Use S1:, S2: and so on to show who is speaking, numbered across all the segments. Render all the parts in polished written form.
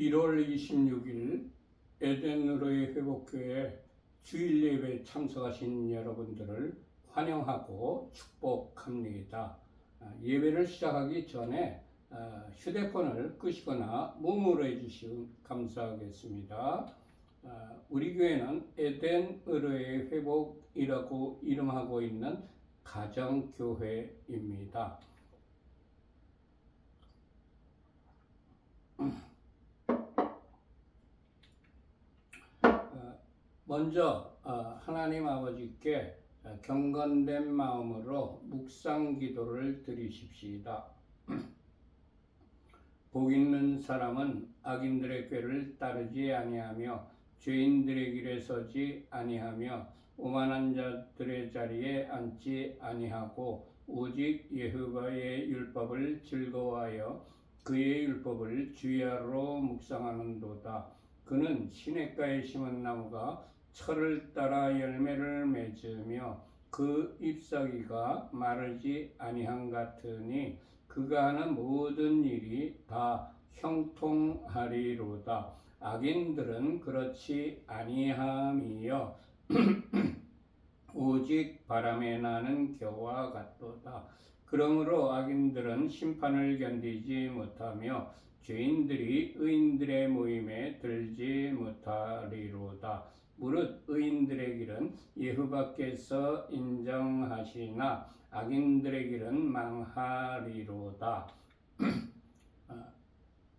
S1: 1월 26일 에덴으로의 회복교회 주일 예배에 참석하신 여러분들을 환영하고 축복합니다. 예배를 시작하기 전에 휴대폰을 끄시거나 무음으로 해주시면 감사하겠습니다. 우리 교회는 에덴으로의 회복이라고 이름하고 있는 가정교회입니다. 먼저 하나님 아버지께 경건된 마음으로 묵상 기도를 드리십시다. 복 있는 사람은 악인들의 꾀를 따르지 아니하며 죄인들의 길에 서지 아니하며 오만한 자들의 자리에 앉지 아니하고 오직 여호와의 율법을 즐거워하여 그의 율법을 주야로 묵상하는도다. 그는 시냇가에 심은 나무가 철을 따라 열매를 맺으며 그 잎사귀가 마르지 아니한 같으니 그가 하는 모든 일이 다 형통하리로다. 악인들은 그렇지 아니함이여 오직 바람에 나는 겨와 같도다. 그러므로 악인들은 심판을 견디지 못하며 죄인들이 의인들의 모임에 들지 못하리로다. 무릇 의인들의 길은 여호와께서 인정하시나 악인들의 길은 망하리로다.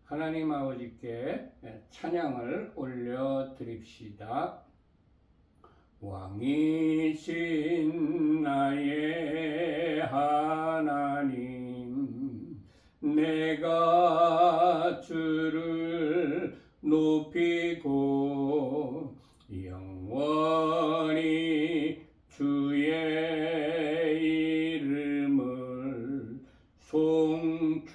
S1: 하나님 아버지께 찬양을 올려드립시다. 왕이신 나의 하나님, 내가 주를 높이고 영원히 주의 이름을 송축하리이다.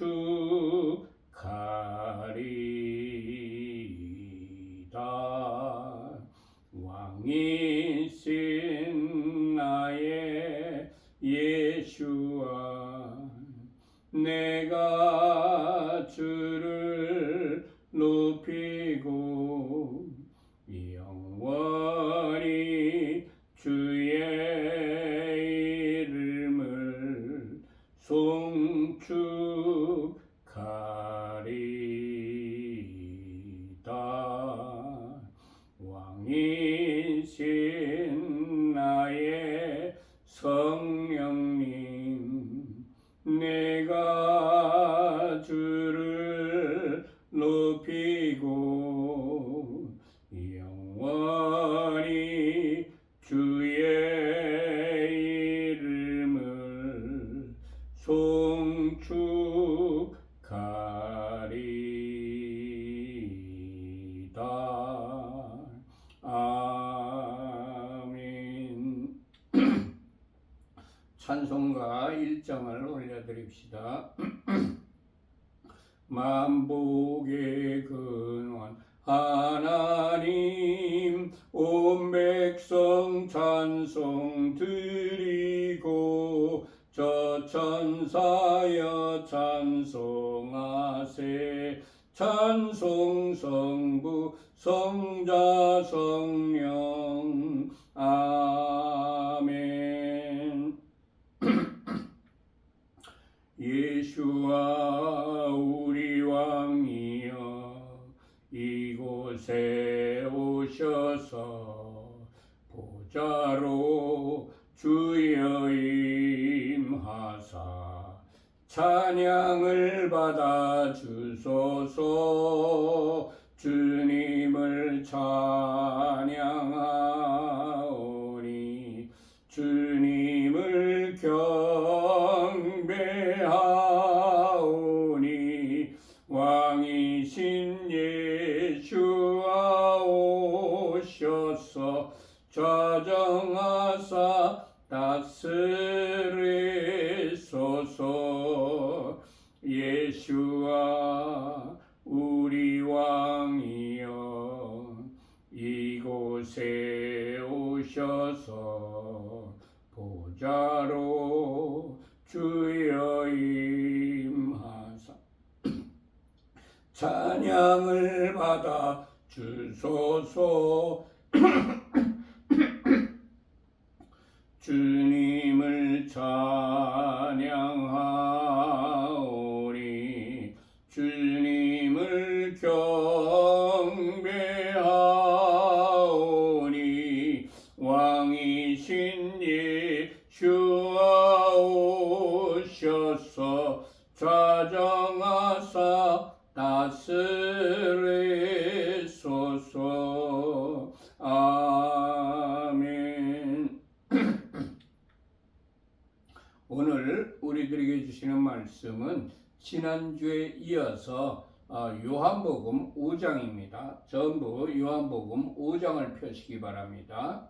S1: 왕이신 나의 예수와 내가 주를 높이고 영원히 주의 이름을 송축하리이다. 왕이신 나의 성령님, 내가 주를 높이고 영원히 주의 이름을 송축하리이다. 아멘. 찬송가 1장을 올려드립시다. 만복의 근원 하나님, 온 백성 찬송 드리고 저 천사여 찬송하세. 찬송 성부 성자 성령 아멘. 예수와 우리 왕이여 이곳에 오셔서 보좌로 주여 임하사 찬양을 받아 주소서. 주님을 찬양하오니 주님을 경배하오니 왕이신 예수와 오셔서 좌정하사 다스리소서. 예수와 우리 왕이여 이곳에 오셔서 보좌로 주여 임하사 찬양 찬양을 받아 주소서. 주님을 찬양하오리. 주님을 경배하오리. 왕이신 예수와 오셔서 좌정하사 다스리소서. 아멘. 오늘 우리들에게 주시는 말씀은 지난주에 이어서 요한복음 5장입니다. 전부 요한복음 5장을 펴시기 바랍니다.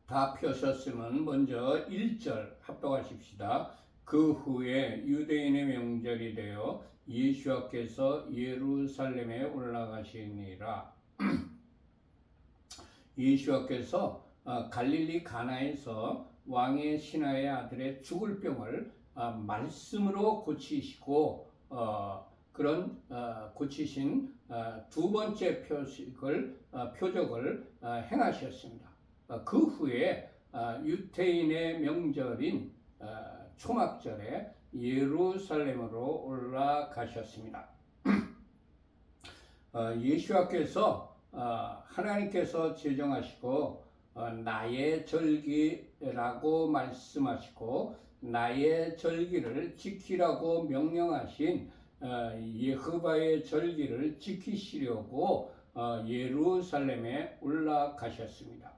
S1: 다 펴셨으면 먼저 1절 합독하십시다. 그 후에 유대인의 명절이 되어 예수께서 예루살렘에 올라가시니라. 예수께서 갈릴리 가나에서 왕의 신하의 아들의 죽을 병을 말씀으로 고치시고 그런 고치신 두 번째 표적을 행하셨습니다. 그 후에 유대인의 명절인 초막절에 예루살렘으로 올라가셨습니다. 예수께서 하나님께서 제정하시고 나의 절기라고 말씀하시고 나의 절기를 지키라고 명령하신 여호와의 절기를 지키시려고 예루살렘에 올라가셨습니다.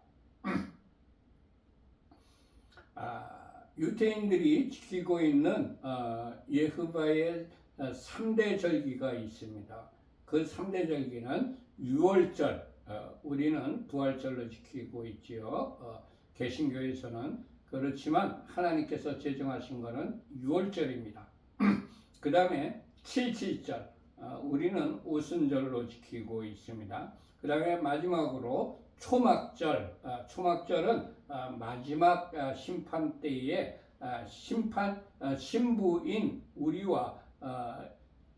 S1: 유대인들이 지키고 있는 여호와의 3대 절기가 있습니다. 그 3대 절기는 유월절, 우리는 부활절로 지키고 있지요. 개신교에서는 그렇지만 하나님께서 제정하신 것은 유월절입니다. 그 다음에 7.7절, 우리는 오순절로 지키고 있습니다. 그 다음에 마지막으로 초막절, 초막절은 마지막 심판 때에 신부인 우리와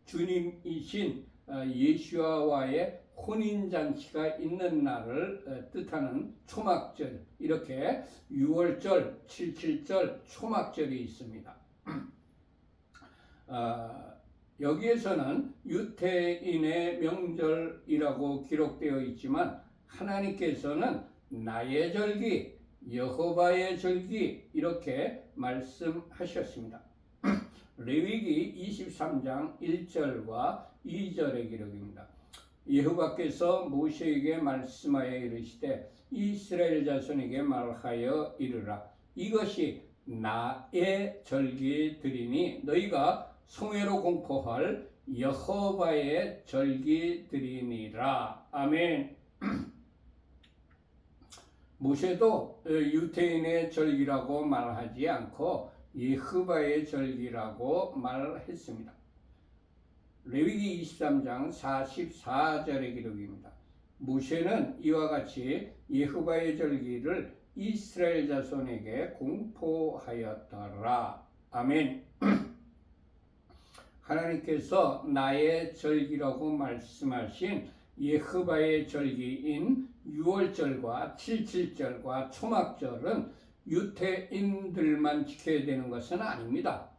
S1: 주님이신 예수와의 혼인잔치가 있는 날을 뜻하는 초막절, 이렇게 6월절, 7.7절 초막절이 있습니다. 여기에서는 유대인의 명절이라고 기록되어 있지만 하나님께서는 나의 절기, 여호와의 절기 이렇게 말씀하셨습니다. 레위기 23장 1절과 2절의 기록입니다. 여호와께서 모세에게 말씀하여 이르시되 이스라엘 자손에게 말하여 이르라. 이것이 나의 절기들이니 너희가 성회로 공포할 여호와의 절기들이니라. 아멘. 모세도 유대인의 절기라고 말하지 않고 여호와의 절기라고 말했습니다. 레위기 23장 44절의 기록입니다. 모세는 이와 같이 여호와의 절기를 이스라엘 자손에게 공포하였더라. 아멘. 하나님께서 나의 절기라고 말씀하신 여호와의 절기인 6월절과 7.7절과 초막절은 유대인들만 지켜야 되는 것은 아닙니다.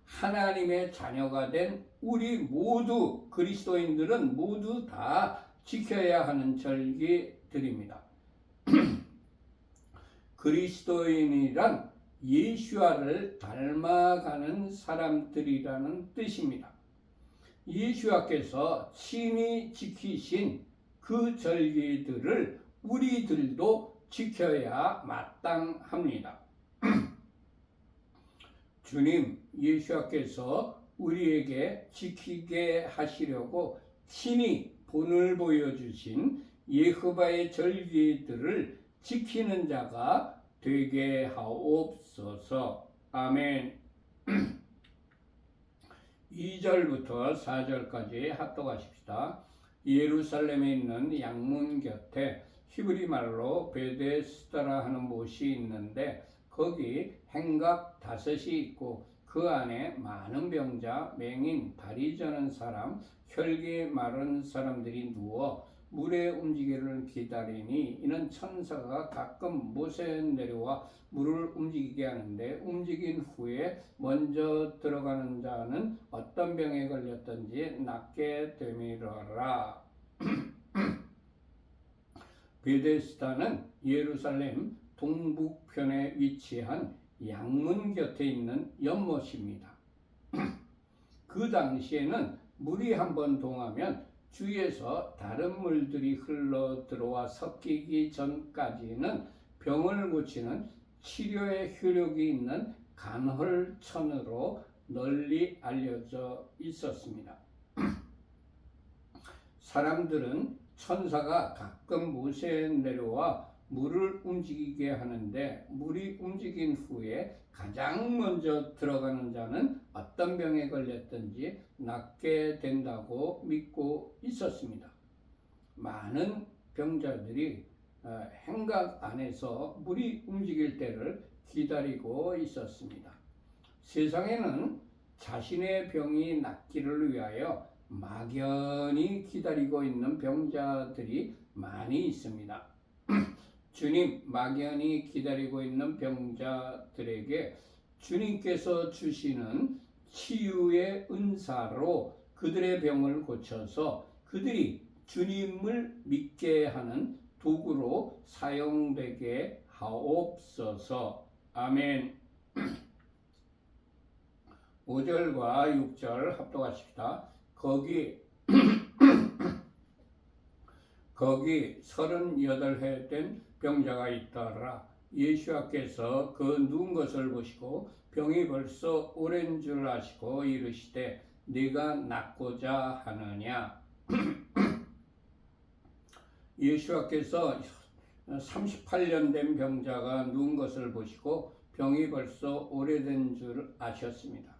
S1: 하나님의 자녀가 된 우리 모두 그리스도인들은 모두 다 지켜야 하는 절기들입니다. 그리스도인이란 예수와를 닮아가는 사람들이라는 뜻입니다. 예수와께서 친히 지키신 그 절기들을 우리들도 지켜야 마땅합니다. 주님 예수와께서 우리에게 지키게 하시려고 친히 본을 보여주신 여호와의 절기들을 지키는 자가 되게 하옵소서. 아멘. 2절부터 4절까지 합독하십시다. 예루살렘에 있는 양문 곁에 히브리 말로 베데스다라 하는 못이 있는데 거기 행각 5이 있고 그 안에 많은 병자, 맹인, 다리 저는 사람, 혈기 마른 사람들이 누워 물의 움직이기를 기다리니 이는 천사가 가끔 못에 내려와 물을 움직이게 하는데 움직인 후에 먼저 들어가는 자는 어떤 병에 걸렸든지 낫게 됨이러라. 베데스다는 예루살렘 동북편에 위치한 양문 곁에 있는 연못입니다. 그 당시에는 물이 한번 동하면 주위에서 다른 물들이 흘러 들어와 섞이기 전까지는 병을 고치는 치료의 효력이 있는 간헐천으로 널리 알려져 있었습니다. 사람들은 천사가 가끔 못에 내려와 물을 움직이게 하는데 물이 움직인 후에 가장 먼저 들어가는 자는 어떤 병에 걸렸든지 낫게 된다고 믿고 있었습니다. 많은 병자들이 행각 안에서 물이 움직일 때를 기다리고 있었습니다. 세상에는 자신의 병이 낫기를 위하여 막연히 기다리고 있는 병자들이 많이 있습니다. 주님, 막연히 기다리고 있는 병자들에게 주님께서 주시는 치유의 은사로 그들의 병을 고쳐서 그들이 주님을 믿게 하는 도구로 사용되게 하옵소서. 아멘. 5절과 6절 합독하십시다. 거기 38해 된 병자가 있더라. 예수께서 그 누운 것을 보시고 병이 벌써 오랜 줄 아시고 이르시되 네가 낫고자 하느냐. 예수께서 38년 된 병자가 누운 것을 보시고 병이 벌써 오래된 줄 아셨습니다.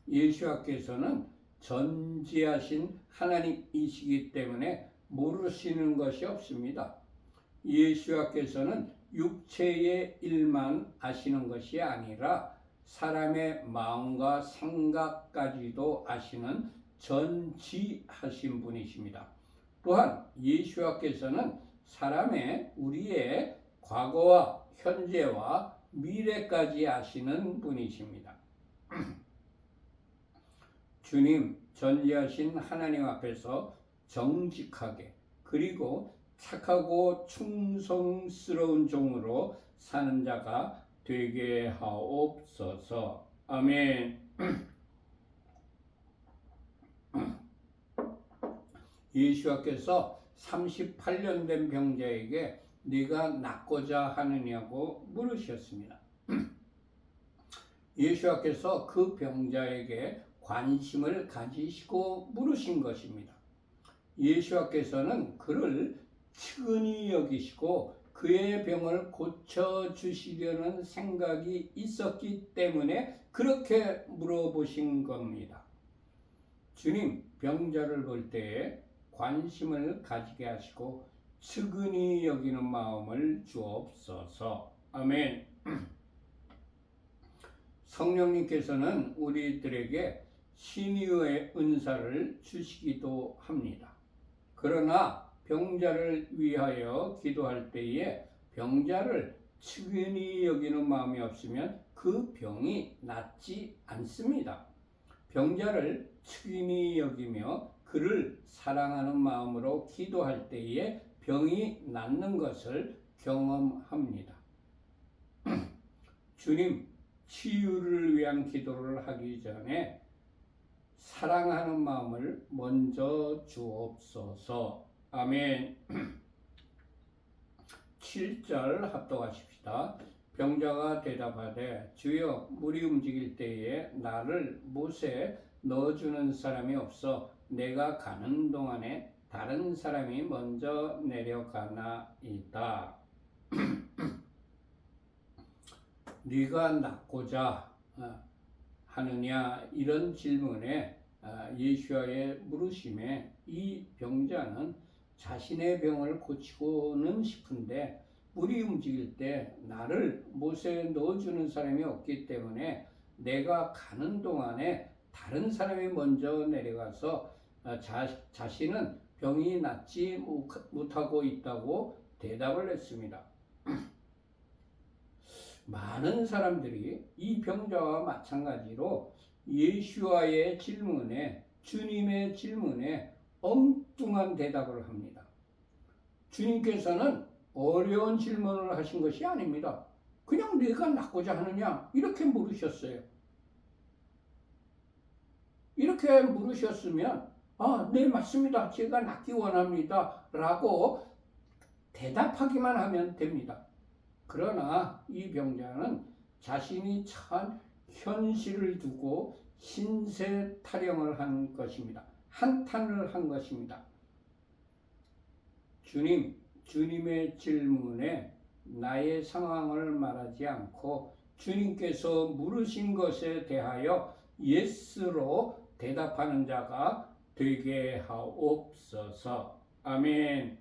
S1: 예수께서는 전지하신 하나님이시기 때문에 모르시는 것이 없습니다. 예수께서는 육체의 일만 아시는 것이 아니라 사람의 마음과 생각까지도 아시는 전지하신 분이십니다. 또한 예수께서는 우리의 과거와 현재와 미래까지 아시는 분이십니다. 주님, 전지하신 하나님 앞에서 정직하게 그리고 착하고 충성스러운 종으로 사는 자가 되게 하옵소서. 아멘. 예수께서 38년 된 병자에게 네가 낫고자 하느냐고 물으셨습니다. 예수께서 그 병자에게 관심을 가지시고 물으신 것입니다. 예수께서는 그를 측은히 여기시고 그의 병을 고쳐주시려는 생각이 있었기 때문에 그렇게 물어보신 겁니다. 주님, 병자를 볼 때에 관심을 가지게 하시고 측은히 여기는 마음을 주옵소서. 아멘. 성령님께서는 우리들에게 신유의 은사를 주시기도 합니다. 그러나 병자를 위하여 기도할 때에 병자를 측은히 여기는 마음이 없으면 그 병이 낫지 않습니다. 병자를 측은히 여기며 그를 사랑하는 마음으로 기도할 때에 병이 낫는 것을 경험합니다. 주님, 치유를 위한 기도를 하기 전에 사랑하는 마음을 먼저 주옵소서. 아멘. 7절 합독하십시다. 병자가 대답하되 주여 물이 움직일 때에 나를 못에 넣어주는 사람이 없어 내가 가는 동안에 다른 사람이 먼저 내려가나이다. 네가 낫고자 하느냐 이런 질문에 예수와의 물으심에 이 병자는 자신의 병을 고치고는 싶은데 물이 움직일 때 나를 못에 넣어주는 사람이 없기 때문에 내가 가는 동안에 다른 사람이 먼저 내려가서 자신은 병이 낫지 못하고 있다고 대답을 했습니다. 많은 사람들이 이 병자와 마찬가지로 예수와의 질문에, 주님의 질문에 엉뚱한 대답을 합니다. 주님께서는 어려운 질문을 하신 것이 아닙니다. 그냥 내가 낫고자 하느냐? 이렇게 물으셨어요. 이렇게 물으셨으면 네, 맞습니다. 제가 낫기 원합니다. 라고 대답하기만 하면 됩니다. 그러나 이 병자는 자신이 처한 현실을 두고 신세 타령을 한 것입니다. 한탄을 한 것입니다. 주님의 질문에 나의 상황을 말하지 않고 주님께서 물으신 것에 대하여 예스로 대답하는 자가 되게 하옵소서. 아멘.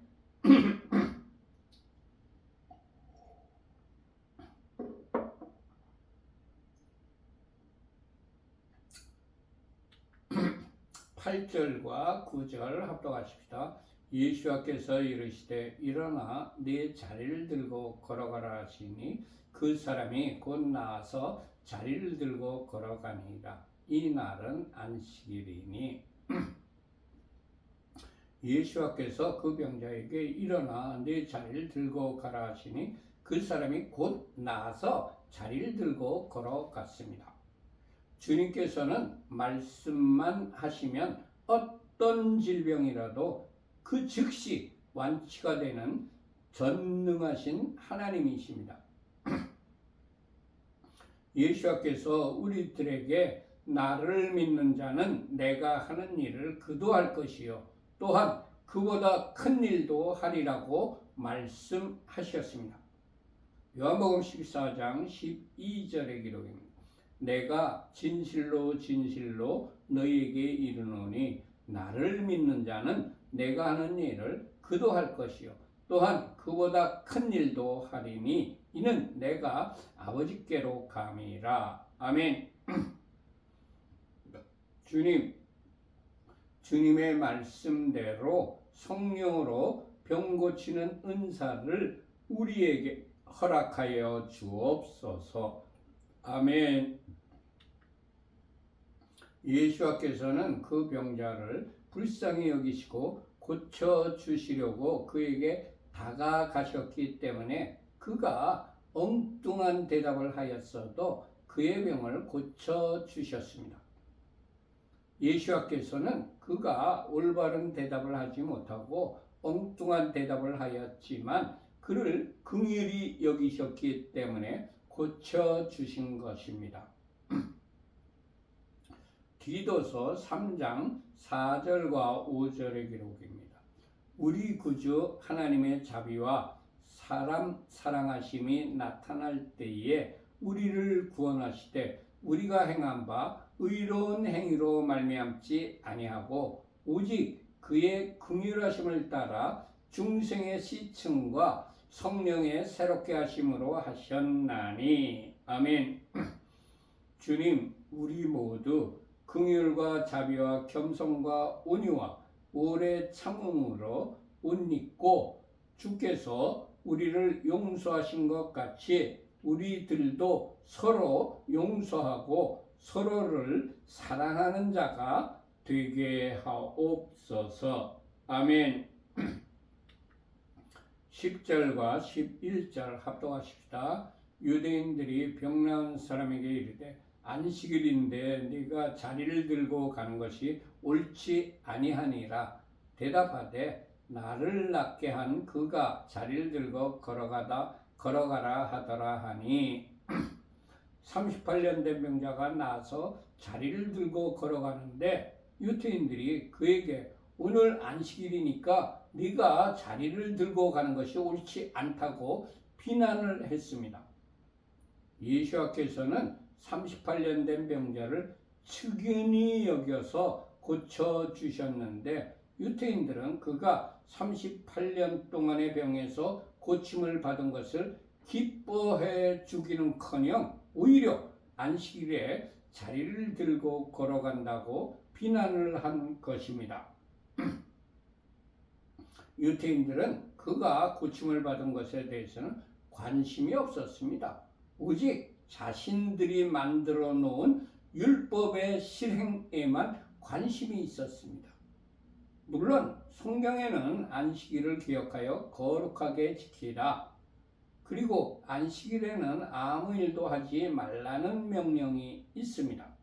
S1: 8절과 9절 합독하십시다. 예수께서 이르시되 일어나 네 자리를 들고 걸어가라 하시니 그 사람이 곧 나아서 자리를 들고 걸어가니라. 이 날은 안식일이니 예수께서 그 병자에게 일어나 네 자리를 들고 가라 하시니 그 사람이 곧 나아서 자리를 들고 걸어갔습니다. 주님께서는 말씀만 하시면 어떤 질병이라도 그 즉시 완치가 되는 전능하신 하나님이십니다. 예수께서 우리들에게 나를 믿는 자는 내가 하는 일을 그도 할 것이요 또한 그보다 큰 일도 하리라고 말씀하셨습니다. 요한복음 14장 12절의 기록입니다. 내가 진실로 진실로 너희에게 이르노니 나를 믿는 자는 내가 하는 일을 그도 할 것이요 또한 그보다 큰 일도 하리니 이는 내가 아버지께로 감이라. 아멘. 주님의 말씀대로 성령으로 병 고치는 은사를 우리에게 허락하여 주옵소서. 아멘. 예수께서는 그 병자를 불쌍히 여기시고 고쳐주시려고 그에게 다가가셨기 때문에 그가 엉뚱한 대답을 하였어도 그의 병을 고쳐주셨습니다. 예수께서는 그가 올바른 대답을 하지 못하고 엉뚱한 대답을 하였지만 그를 긍휼히 여기셨기 때문에 고쳐주신 것입니다. 디도서 3장 4절과 5절의 기록입니다. 우리 구주 하나님의 자비와 사람 사랑하심이 나타날 때에 우리를 구원하시되 우리가 행한 바 의로운 행위로 말미암지 아니하고 오직 그의 긍휼하심을 따라 중생의 시층과 성령의 새롭게 하심으로 하셨나니. 아멘. 주님, 우리 모두 긍휼과 자비와 겸손과 온유와 오래 참음으로 옷 입고 주께서 우리를 용서하신 것 같이 우리들도 서로 용서하고 서로를 사랑하는 자가 되게 하옵소서. 아멘. 10절과 11절 합독하십시다. 유대인들이 병나은 사람에게 이르되 안식일인데 네가 자리를 들고 가는 것이 옳지 아니하니라. 대답하되 나를 낫게 한 그가 자리를 들고 걸어가라 하더라 하니 38년 된 병자가 나서 자리를 들고 걸어가는데 유대인들이 그에게 오늘 안식일이니까 네가 자리를 들고 가는 것이 옳지 않다고 비난을 했습니다. 예수께서는 38년 된 병자를 측은히 여겨서 고쳐주셨는데 유태인들은 그가 38년 동안의 병에서 고침을 받은 것을 기뻐해 주기는커녕 오히려 안식일에 자리를 들고 걸어간다고 비난을 한 것입니다. 유태인들은 그가 고침을 받은 것에 대해서는 관심이 없었습니다. 오직 자신들이 만들어 놓은 율법의 실행에만 관심이 있었습니다. 물론 성경에는 안식일을 기억하여 거룩하게 지키라, 그리고 안식일에는 아무 일도 하지 말라는 명령이 있습니다.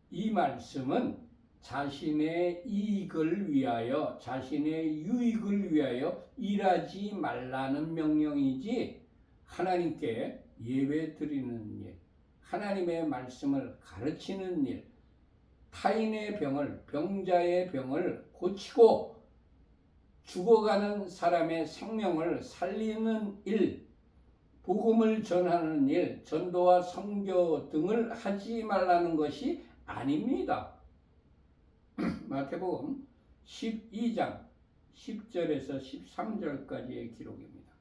S1: 이 말씀은 자신의 이익을 위하여, 자신의 유익을 위하여 일하지 말라는 명령이지 하나님께 예배 드리는 일, 하나님의 말씀을 가르치는 일, 타인의 병을, 병자의 병을 고치고 죽어가는 사람의 생명을 살리는 일, 복음을 전하는 일, 전도와 선교 등을 하지 말라는 것이 아닙니다. 마태복음 12장 10절에서 13절까지의 기록입니다.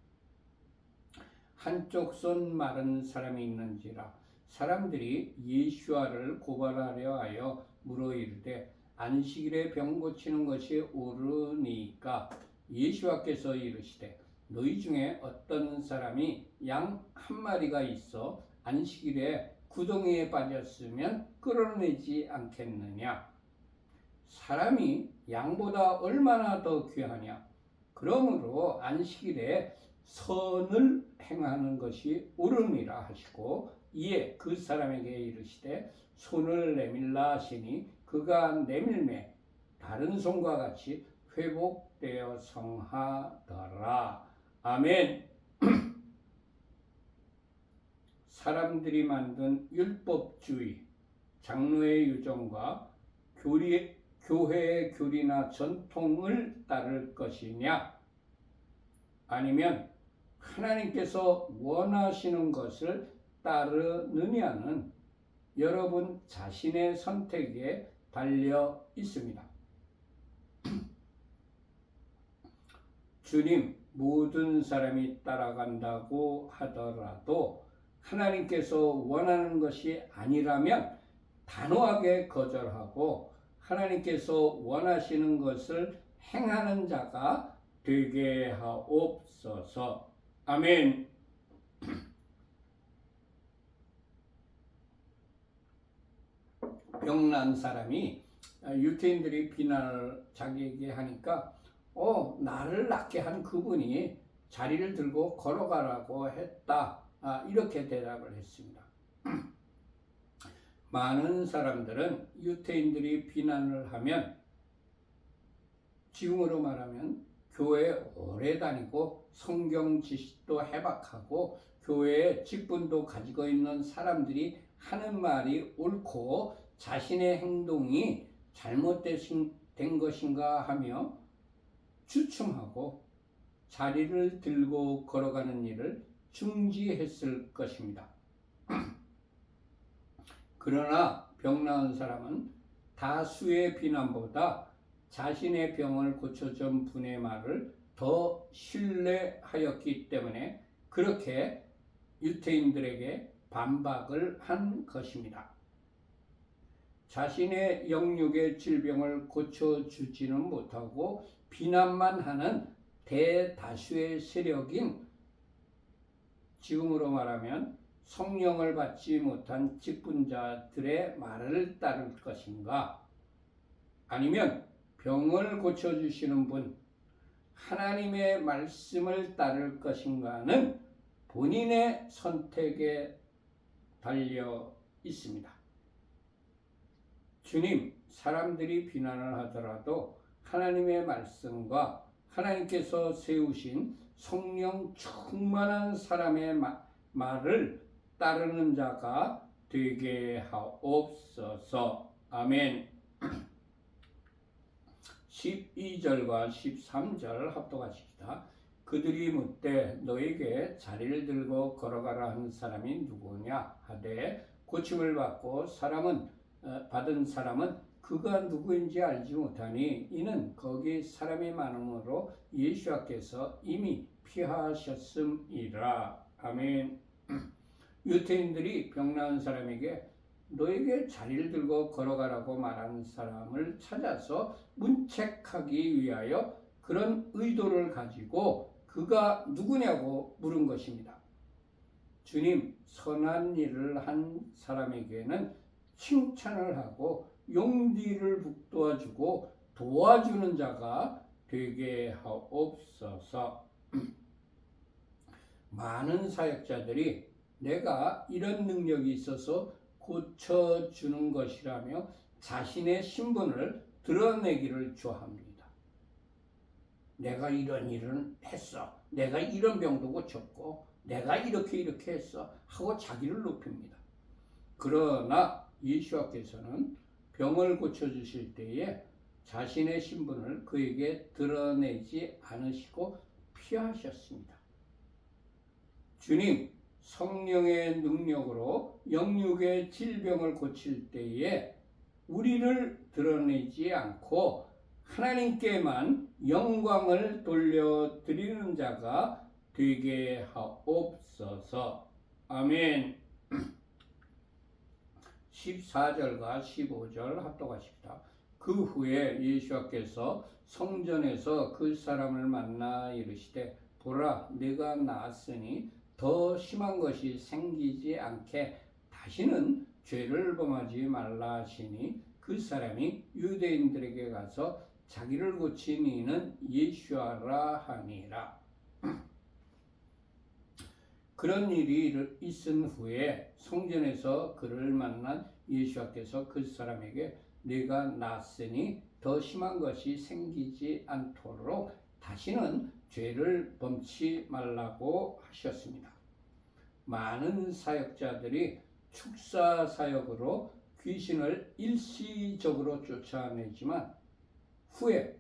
S1: 한쪽 손 마른 사람이 있는지라 사람들이 예수와를 고발하려 하여 물어 이르되 안식일에 병 고치는 것이 옳으니까 예수와께서 이르시되 너희 중에 어떤 사람이 양 한 마리가 있어 안식일에 구덩이에 빠졌으면 끌어내지 않겠느냐? 사람이 양보다 얼마나 더 귀하냐? 그러므로 안식일에 선을 행하는 것이 옳으니라 하시고 이에 그 사람에게 이르시되 손을 내밀라 하시니 그가 내밀매 다른 손과 같이 회복되어 성하더라. 아멘. 사람들이 만든 율법주의, 장로의 유정과 교회의 교리나 전통을 따를 것이냐? 아니면 하나님께서 원하시는 것을 따르느냐는 여러분 자신의 선택에 달려 있습니다. 주님, 모든 사람이 따라간다고 하더라도 하나님께서 원하는 것이 아니라면 단호하게 거절하고 하나님께서 원하시는 것을 행하는 자가 되게 하옵소서. 아멘. 병난 사람이 유태인들이 비난을 자기에게 하니까 나를 낫게 한 그분이 자리를 들고 걸어가라고 했다. 이렇게 대답을 했습니다. 많은 사람들은 유태인들이 비난을 하면 지금으로 말하면 교회에 오래 다니고 성경 지식도 해박하고 교회에 직분도 가지고 있는 사람들이 하는 말이 옳고 자신의 행동이 잘못된 것인가 하며 주춤하고 자리를 들고 걸어가는 일을 중지했을 것입니다. 그러나 병 나은 사람은 다수의 비난보다 자신의 병을 고쳐준 분의 말을 더 신뢰하였기 때문에 그렇게 유태인들에게 반박을 한 것입니다. 자신의 영육의 질병을 고쳐주지는 못하고 비난만 하는 대다수의 세력인, 지금으로 말하면 성령을 받지 못한 직분자들의 말을 따를 것인가? 아니면 병을 고쳐주시는 분, 하나님의 말씀을 따를 것인가는 본인의 선택에 달려 있습니다. 주님, 사람들이 비난을 하더라도 하나님의 말씀과 하나님께서 세우신 성령 충만한 사람의 말을 따르는 자가 되게 하옵소서. 아멘. 12절과 13절 합독하십시다. 그들이 묻되 너에게 자리를 들고 걸어가라 하는 사람이 누구냐 하되 고침을 받고 사람은 받은 사람은 그가 누구인지 알지 못하니 이는 거기 사람이 많음으로 예수께서 이미 피하셨음이라. 아멘. 유대인들이 병 나은 사람에게 너에게 자리를 들고 걸어가라고 말하는 사람을 찾아서 문책하기 위하여 그런 의도를 가지고 그가 누구냐고 물은 것입니다. 주님, 선한 일을 한 사람에게는 칭찬을 하고 용기를 북돋아주고 도와주는 자가 되게 하옵소서. 많은 사역자들이 내가 이런 능력이 있어서 고쳐주는 것이라며 자신의 신분을 드러내기를 좋아합니다. 내가 이런 일을 했어. 내가 이런 병도 고쳤고 내가 이렇게 했어 하고 자기를 높입니다. 그러나 예수께서는 병을 고쳐주실 때에 자신의 신분을 그에게 드러내지 않으시고 피하셨습니다. 주님, 성령의 능력으로 영육의 질병을 고칠 때에 우리를 드러내지 않고 하나님께만 영광을 돌려드리는 자가 되게 하옵소서. 아멘. 14절과 15절 합독하십시다. 그 후에 예수께서 성전에서 그 사람을 만나 이르시되 보라, 내가 나았으니 더 심한 것이 생기지 않게 다시는 죄를 범하지 말라 하시니 그 사람이 유대인들에게 가서 자기를 고친 이는 예수라 하니라. 그런 일이 있은 후에 성전에서 그를 만난 예수께서 그 사람에게 네가 낫으니 더 심한 것이 생기지 않도록 다시는 죄를 범치 말라고 하셨습니다. 많은 사역자들이 축사 사역으로 귀신을 일시적으로 쫓아내지만 후에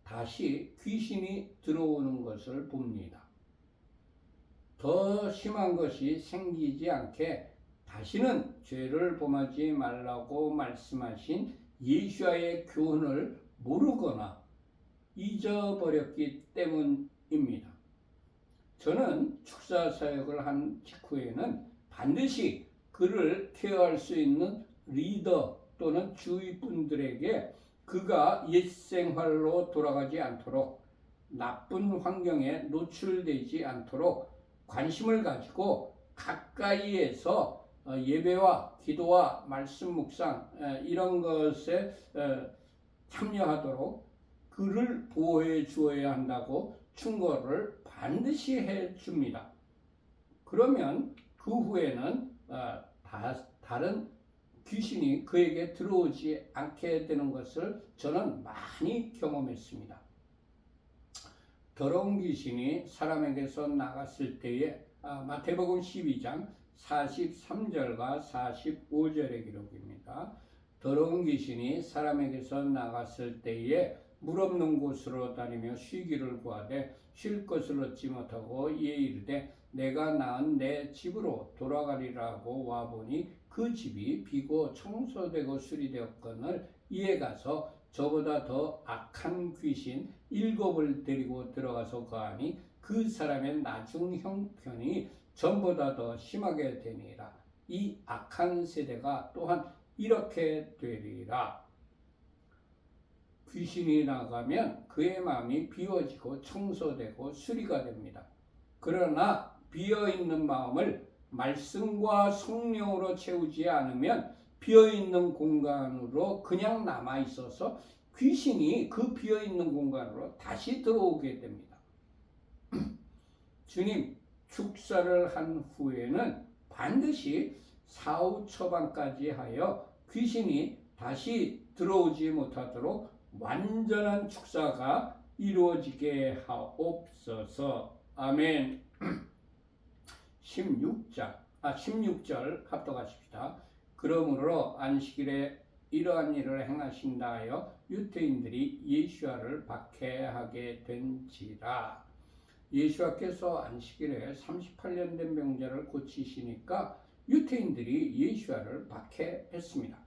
S1: 다시 귀신이 들어오는 것을 봅니다. 더 심한 것이 생기지 않게 다시는 죄를 범하지 말라고 말씀하신 예수와의 교훈을 모르거나 잊어버렸기 때문입니다. 저는 축사 사역을 한 직후에는 반드시 그를 케어할 수 있는 리더 또는 주위 분들에게 그가 옛 생활로 돌아가지 않도록 나쁜 환경에 노출되지 않도록 관심을 가지고 가까이에서 예배와 기도와 말씀 묵상 이런 것에 참여하도록 그를 보호해 주어야 한다고 충고를 반드시 해 줍니다. 그러면 그 후에는 다른 귀신이 그에게 들어오지 않게 되는 것을 저는 많이 경험했습니다. 더러운 귀신이 사람에게서 나갔을 때에 마태복음 12장 43절과 45절의 기록입니다. 더러운 귀신이 사람에게서 나갔을 때에 물 없는 곳으로 다니며 쉬기를 구하되 쉴 것을 얻지 못하고 이에 이르되 내가 낳은 내 집으로 돌아가리라고 와보니 그 집이 비고 청소되고 수리되었거늘 이에 가서 저보다 더 악한 귀신 7을 데리고 들어가서 거하니 그 사람의 나중 형편이 전보다 더 심하게 되니라. 이 악한 세대가 또한 이렇게 되리라. 귀신이 나가면 그의 마음이 비워지고 청소되고 수리가 됩니다. 그러나 비어있는 마음을 말씀과 성령으로 채우지 않으면 비어있는 공간으로 그냥 남아있어서 귀신이 그 비어있는 공간으로 다시 들어오게 됩니다. 주님, 축사를 한 후에는 반드시 사후 처방까지 하여 귀신이 다시 들어오지 못하도록 완전한 축사가 이루어지게 하옵소서. 아멘. 16절 합독하십시다. 그러므로 안식일에 이러한 일을 행하신다 하여 유대인들이 예수와를 박해하게 된지라. 예수와께서 안식일에 38년 된 병자를 고치시니까 유태인들이 예수와를 박해했습니다.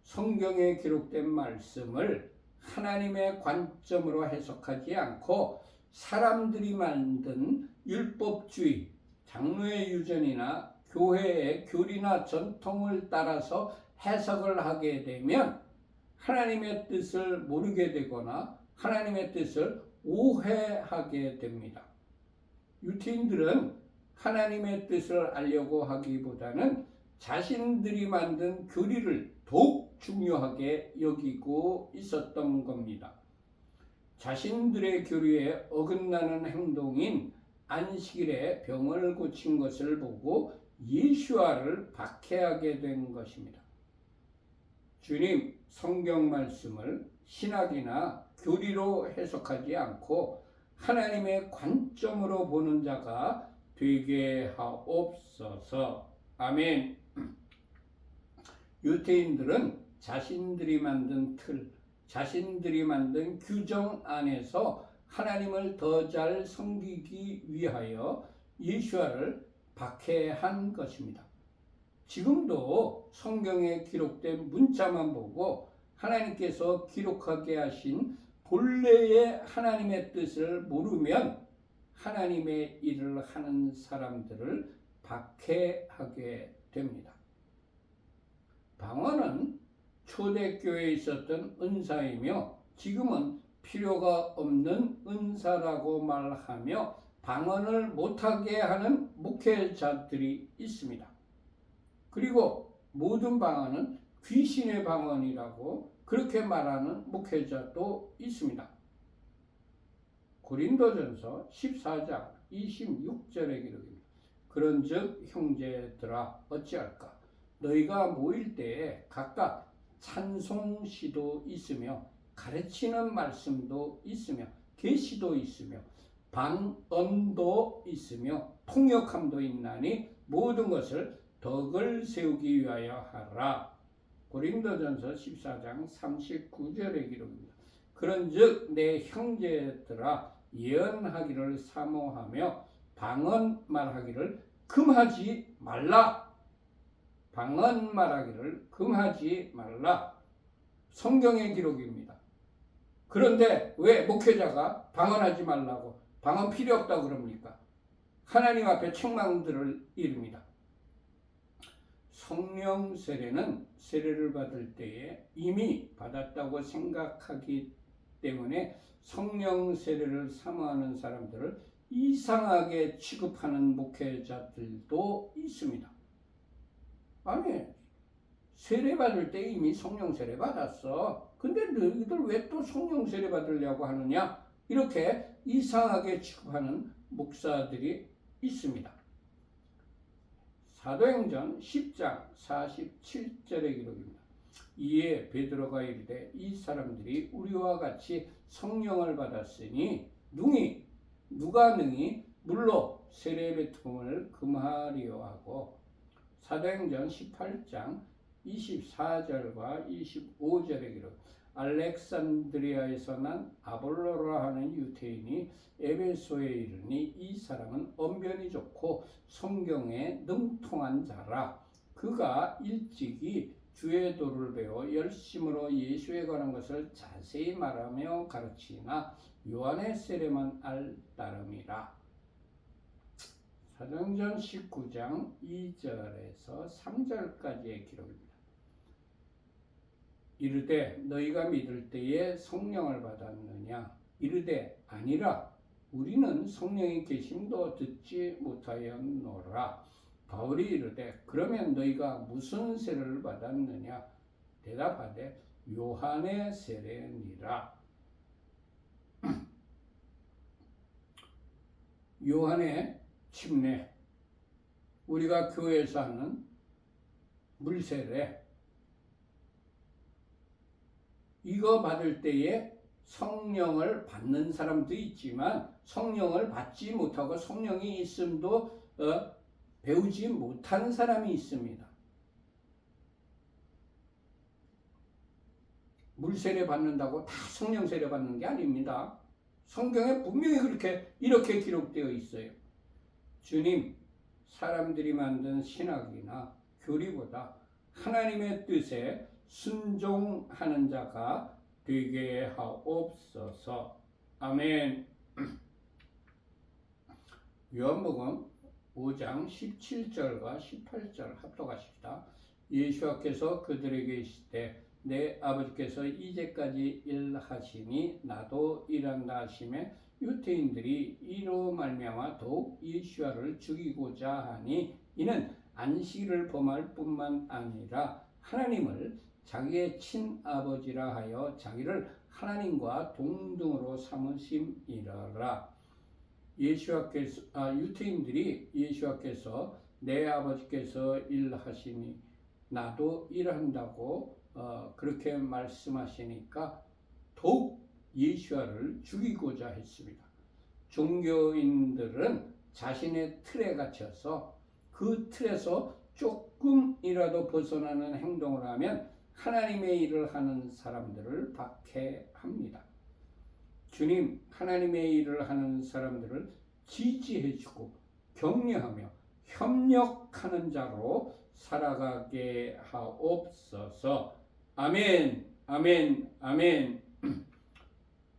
S1: 성경에 기록된 말씀을 하나님의 관점으로 해석하지 않고 사람들이 만든 율법주의, 장로의 유전이나 교회의 교리나 전통을 따라서 해석을 하게 되면 하나님의 뜻을 모르게 되거나 하나님의 뜻을 오해하게 됩니다. 유태인들은 하나님의 뜻을 알려고 하기보다는 자신들이 만든 교리를 더욱 중요하게 여기고 있었던 겁니다. 자신들의 교리에 어긋나는 행동인 안식일에 병을 고친 것을 보고 예수와를 박해하게 된 것입니다. 주님, 성경 말씀을 신학이나 교리로 해석하지 않고 하나님의 관점으로 보는 자가 되게 하옵소서. 아멘. 유태인들은 자신들이 만든 틀, 자신들이 만든 규정 안에서 하나님을 더 잘 섬기기 위하여 예수와를 박해한 것입니다. 지금도 성경에 기록된 문자만 보고 하나님께서 기록하게 하신 본래의 하나님의 뜻을 모르면 하나님의 일을 하는 사람들을 박해하게 됩니다. 방언은 초대교회에 있었던 은사이며 지금은 필요가 없는 은사라고 말하며 방언을 못하게 하는 목회자들이 있습니다. 그리고 모든 방언은 귀신의 방언이라고 그렇게 말하는 목회자도 있습니다. 고린도전서 14장 26절의 기록입니다. 그런즉 형제들아 어찌할까? 너희가 모일 때에 각각 찬송시도 있으며 가르치는 말씀도 있으며 계시도 있으며 방언도 있으며 통역함도 있나니 모든 것을 덕을 세우기 위하여 하라. 고린도전서 14장 39절의 기록입니다. 그런즉 내 형제들아 예언하기를 사모하며 방언 말하기를 금하지 말라. 방언 말하기를 금하지 말라. 성경의 기록입니다. 그런데 왜 목회자가 방언하지 말라고 방언 필요 없다고 그럽니까? 하나님 앞에 책망들을 이릅니다. 성령 세례는 세례를 받을 때에 이미 받았다고 생각하기 때문에 성령 세례를 사모하는 사람들을 이상하게 취급하는 목회자들도 있습니다. 아니, 세례 받을 때 이미 성령 세례 받았어. 근데 너희들 왜 또 성령 세례 받으려고 하느냐? 이렇게 이상하게 취급하는 목사들이 있습니다. 사도행전 10장 47절의 기록입니다. 이에 베드로가 이르되 이 사람들이 우리와 같이 성령을 받았으니 누가 능히 물로 세례 베툼을 금하리요 하고 사도행전 18장 24절과 25절의 기록. 알렉산드리아에서 난 아볼로라 하는 유태인이 에베소에 이르니 이 사람은 언변이 좋고 성경에 능통한 자라. 그가 일찍이 주의 도를 배워 열심으로 예수에 관한 것을 자세히 말하며 가르치나 요한의 세례만 알 따름이라. 사도행전 19장 2절에서 3절까지의 기록입니다. 이르되 너희가 믿을 때에 성령을 받았느냐? 이르되 아니라 우리는 성령의 계심도 듣지 못하였노라. 바울이 이르되 그러면 너희가 무슨 세례를 받았느냐? 대답하되 요한의 세례니라. 요한의 침례, 우리가 교회에서 하는 물세례, 이거 받을 때에 성령을 받는 사람도 있지만 성령을 받지 못하고 성령이 있음도 배우지 못한 사람이 있습니다. 물세례 받는다고 다 성령 세례 받는 게 아닙니다. 성경에 분명히 이렇게 기록되어 있어요. 주님, 사람들이 만든 신학이나 교리보다 하나님의 뜻에 순종하는 자가 되게 하옵소서. 아멘. 요한복음 5장 17절과 18절 합독하십시다. 예수께서 그들에게 이르시되 내 아버지께서 이제까지 일하시니 나도 일한다 하시매 유대인들이 이로 말미암아 더욱 예수를 죽이고자 하니 이는 안식일을 범할 뿐만 아니라 하나님을 자기의 친아버지라 하여 자기를 하나님과 동등으로 삼으심이러라. 유대인들이 예수께서 내 아버지께서 일하시니 나도 일한다고 그렇게 말씀하시니까 더욱 예수를 죽이고자 했습니다. 종교인들은 자신의 틀에 갇혀서 그 틀에서 조금이라도 벗어나는 행동을 하면 하나님의 일을 하는 사람들을 박해합니다. 주님, 하나님의 일을 하는 사람들을 지지해주고 격려하며 협력하는 자로 살아가게 하옵소서. 아멘, 아멘, 아멘.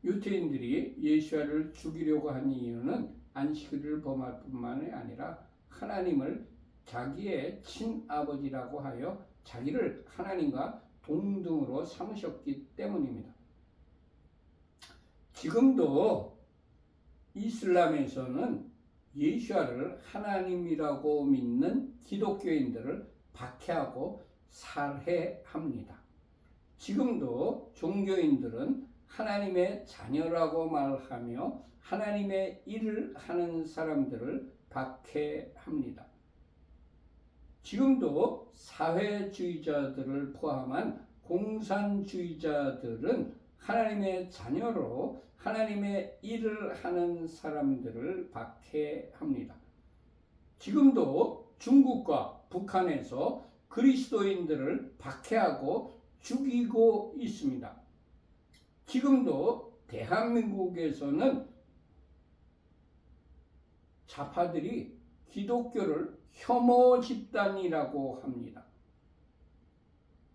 S1: 유대인들이 예수를 죽이려고 한 이유는 안식일을 범할 뿐만이 아니라 하나님을 자기의 친아버지라고 하여 자기를 하나님과 동등으로 삼으셨기 때문입니다. 지금도 이슬람에서는 예수를 하나님이라고 믿는 기독교인들을 박해하고 살해합니다. 지금도 종교인들은 하나님의 자녀라고 말하며 하나님의 일을 하는 사람들을 박해합니다. 지금도 사회주의자들을 포함한 공산주의자들은 하나님의 자녀로 하나님의 일을 하는 사람들을 박해합니다. 지금도 중국과 북한에서 그리스도인들을 박해하고 죽이고 있습니다. 지금도 대한민국에서는 좌파들이 기독교를 혐오 집단이라고 합니다.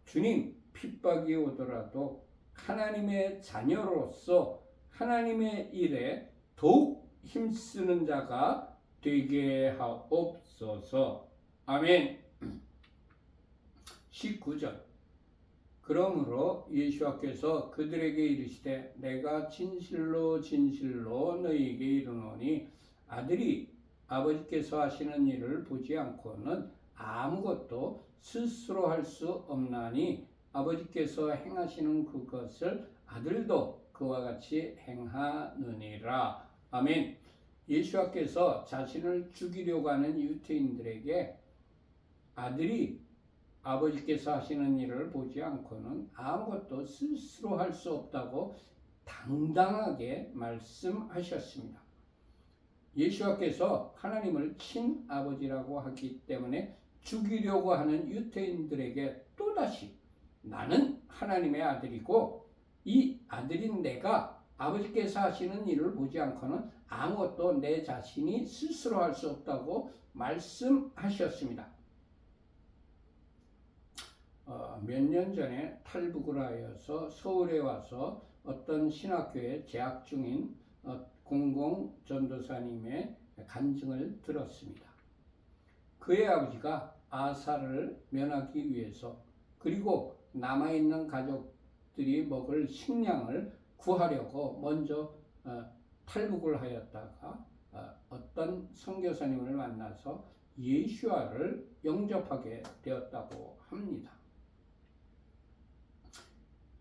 S1: 주님, 핍박이 오더라도 하나님의 자녀로서 하나님의 일에 더욱 힘쓰는 자가 되게 하옵소서. 아멘. 19절. 그러므로 예수께서 그들에게 이르시되 내가 진실로 진실로 너희에게 이르노니 아들이 아버지께서 하시는 일을 보지 않고는 아무것도 스스로 할 수 없나니 아버지께서 행하시는 그것을 아들도 그와 같이 행하느니라. 아멘. 예수께서 자신을 죽이려고 하는 유대인들에게 아들이 아버지께서 하시는 일을 보지 않고는 아무것도 스스로 할 수 없다고 당당하게 말씀하셨습니다. 예수께서 하나님을 친아버지라고 하기 때문에 죽이려고 하는 유대인들에게 또다시 나는 하나님의 아들이고 이 아들인 내가 아버지께서 하시는 일을 보지 않고는 아무것도 내 자신이 스스로 할 수 없다고 말씀하셨습니다. 몇 년 전에 탈북을 하여서 서울에 와서 어떤 신학교에 재학 중인 공공전도사님의 간증을 들었습니다. 그의 아버지가 아사를 면하기 위해서 그리고 남아있는 가족들이 먹을 식량을 구하려고 먼저 탈북을 하였다가 어떤 선교사님을 만나서 예수와를 영접하게 되었다고 합니다.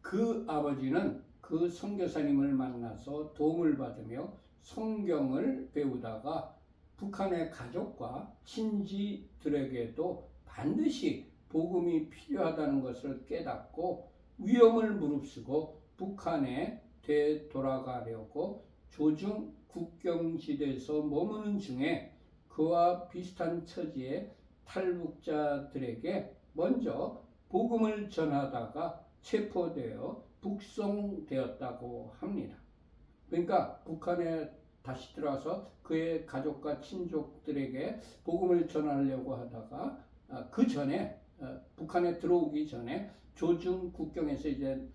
S1: 그 아버지는 그 선교사님을 만나서 도움을 받으며 성경을 배우다가 북한의 가족과 친지들에게도 반드시 복음이 필요하다는 것을 깨닫고 위험을 무릅쓰고 북한에 되돌아가려고 조중 국경지대에서 머무는 중에 그와 비슷한 처지의 탈북자들에게 먼저 복음을 전하다가 체포되어 북송되었다고 합니다. 그러니까 북한에 다시 들어와서 그의 가족과 친족들에게 복음을 전하려고 하다가 그 전에 북한에 들어오기 전에 조중 국경에서 이제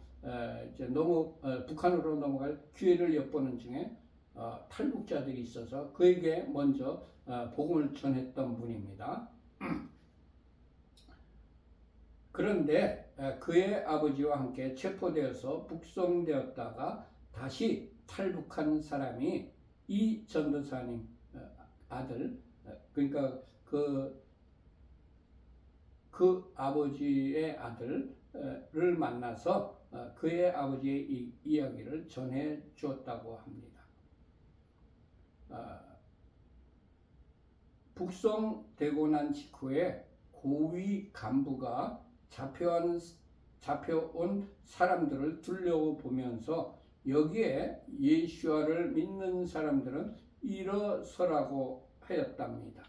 S1: 북한으로 넘어갈 기회를 엿보는 중에 탈북자들이 있어서 그에게 먼저 복음을 전했던 분입니다. 그런데 그의 아버지와 함께 체포되어서 북송되었다가 다시 탈북한 사람이 이 전도사님 아들, 그러니까 그 아버지의 아들을 만나서 그의 아버지의 이야기를 전해 주었다고 합니다. 북송되고 난 직후에 고위 간부가 잡혀온 사람들을 둘러보면서 여기에 예수와를 믿는 사람들은 일어서라고 하였답니다.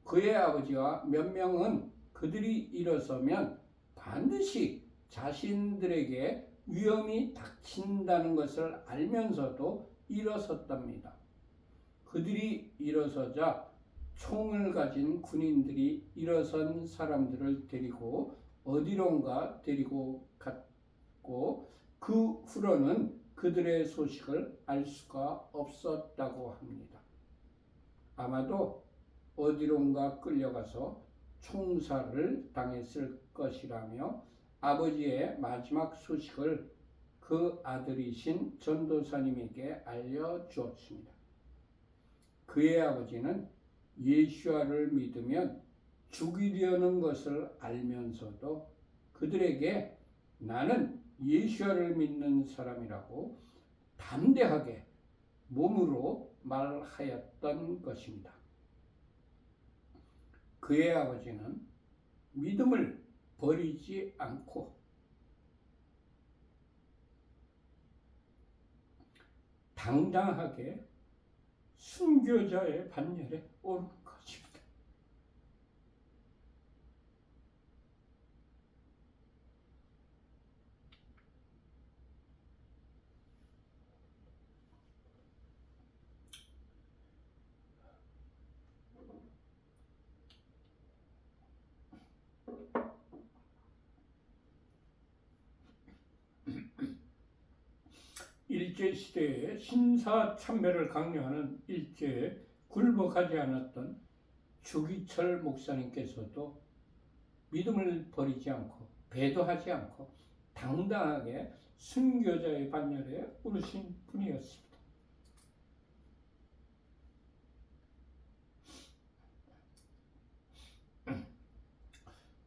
S1: 그의 아버지와 몇 명은 그들이 일어서면 반드시 자신들에게 위험이 닥친다는 것을 알면서도 일어섰답니다. 그들이 일어서자 총을 가진 군인들이 일어선 사람들을 데리고 어디론가 데리고 갔고 그 후로는 그들의 소식을 알 수가 없었다고 합니다. 아마도 어디론가 끌려가서 총살을 당했을 것이라며 아버지의 마지막 소식을 그 아들이신 전도사님에게 알려주었습니다. 그의 아버지는 예수와를 믿으면 죽이려는 것을 알면서도 그들에게 나는 예수와를 믿는 사람이라고 담대하게 몸으로 말하였던 것입니다. 그의 아버지는 믿음을 버리지 않고 당당하게 순교자의 반열에 오른 것입니다. 일제시대에 신사참배를 강요하는 일제에 굴복하지 않았던 주기철 목사님께서도 믿음을 버리지 않고 배도하지 않고 당당하게 순교자의 반열에 오르신 분이었습니다.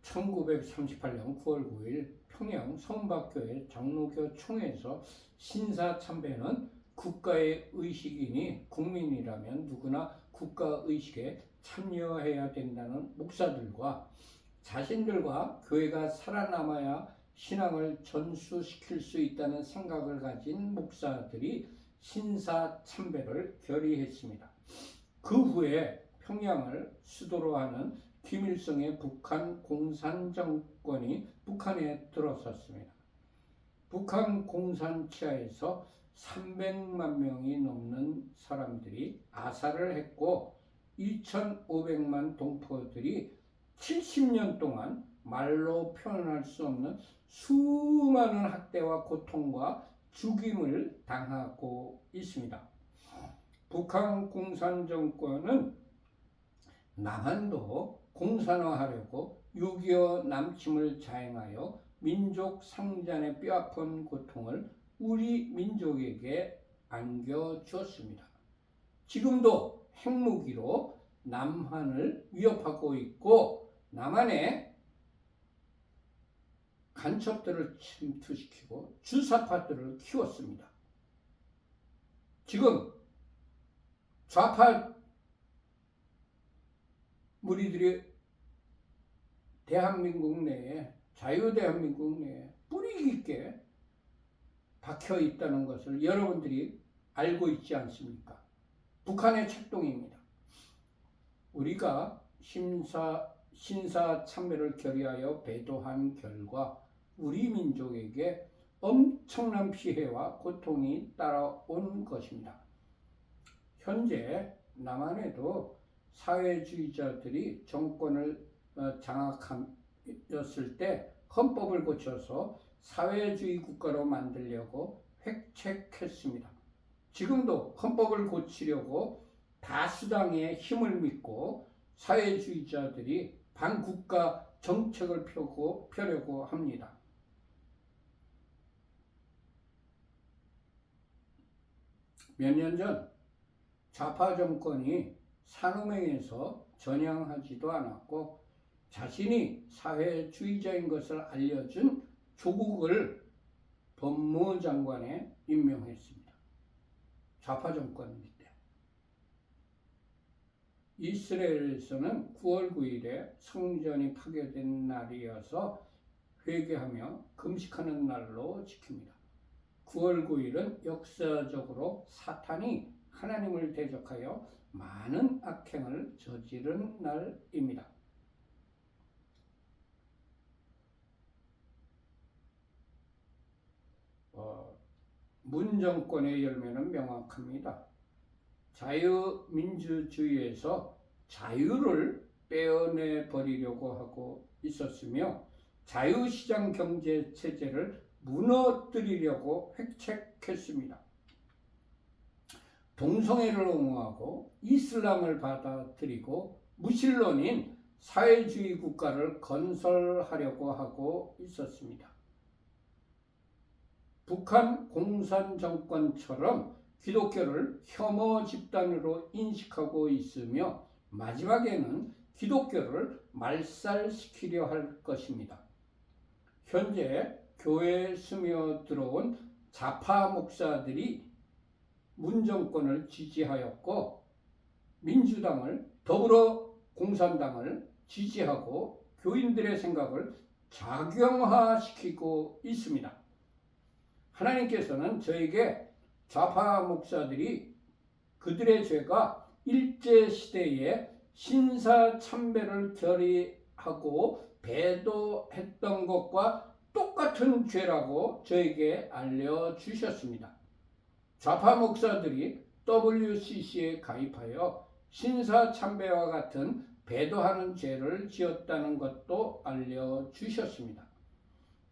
S1: 1938년 9월 9일 평양 성박교회 장로교 총회에서 신사참배는 국가의 의식이니 국민이라면 누구나 국가의식에 참여해야 된다는 목사들과 자신들과 교회가 살아남아야 신앙을 전수시킬 수 있다는 생각을 가진 목사들이 신사참배를 결의했습니다. 그 후에 평양을 수도로 하는 김일성의 북한 공산정권이 북한에 들어섰습니다. 북한 공산치하에서 300만 명이 넘는 사람들이 아사를 했고 2,500만 동포들이 70년 동안 말로 표현할 수 없는 수많은 학대와 고통과 죽임을 당하고 있습니다. 북한 공산정권은 남한도 공산화하려고 6.25 남침을 자행하여 민족 상잔의 뼈아픈 고통을 우리 민족에게 안겨주었습니다. 지금도 핵무기로 남한을 위협하고 있고 남한에 간첩들을 침투시키고 주사파들을 키웠습니다. 지금 좌파 무리들이 대한민국 내에 자유대한민국 내에 뿌리 깊게 박혀 있다는 것을 여러분들이 알고 있지 않습니까? 북한의 책동입니다. 우리가 신사참배를 결의하여 배도한 결과 우리 민족에게 엄청난 피해와 고통이 따라온 것입니다. 현재 남한에도 사회주의자들이 정권을 장악했을 때 헌법을 고쳐서 사회주의 국가로 만들려고 획책했습니다. 지금도 헌법을 고치려고 다수당의 힘을 믿고 사회주의자들이 반국가 정책을 펴려고 합니다. 몇 년 전 좌파 정권이 산호맹에서 전향하지도 않았고 자신이 사회주의자인 것을 알려준 조국을 법무장관에 임명했습니다. 좌파 정권입니다. 이스라엘에서는 9월 9일에 성전이 파괴된 날이어서 회개하며 금식하는 날로 지킵니다. 9월 9일은 역사적으로 사탄이 하나님을 대적하여 많은 악행을 저지른 날입니다. 문 정권의 열매는 명확합니다. 자유민주주의에서 자유를 빼어내 버리려고 하고 있었으며 자유시장 경제 체제를 무너뜨리려고 획책했습니다. 동성애를 옹호하고 이슬람을 받아들이고 무신론인 사회주의 국가를 건설하려고 하고 있었습니다. 북한 공산정권처럼 기독교를 혐오 집단으로 인식하고 있으며 마지막에는 기독교를 말살시키려 할 것입니다. 현재 교회에 스며들어온 좌파 목사들이 문 정권을 지지하였고 민주당을 더불어 공산당을 지지하고 교인들의 생각을 작용화시키고 있습니다. 하나님께서는 저에게 좌파 목사들이 그들의 죄가 일제시대에 신사참배를 결의하고 배도했던 것과 똑같은 죄라고 저에게 알려주셨습니다. 좌파 목사들이 WCC에 가입하여 신사참배와 같은 배도하는 죄를 지었다는 것도 알려주셨습니다.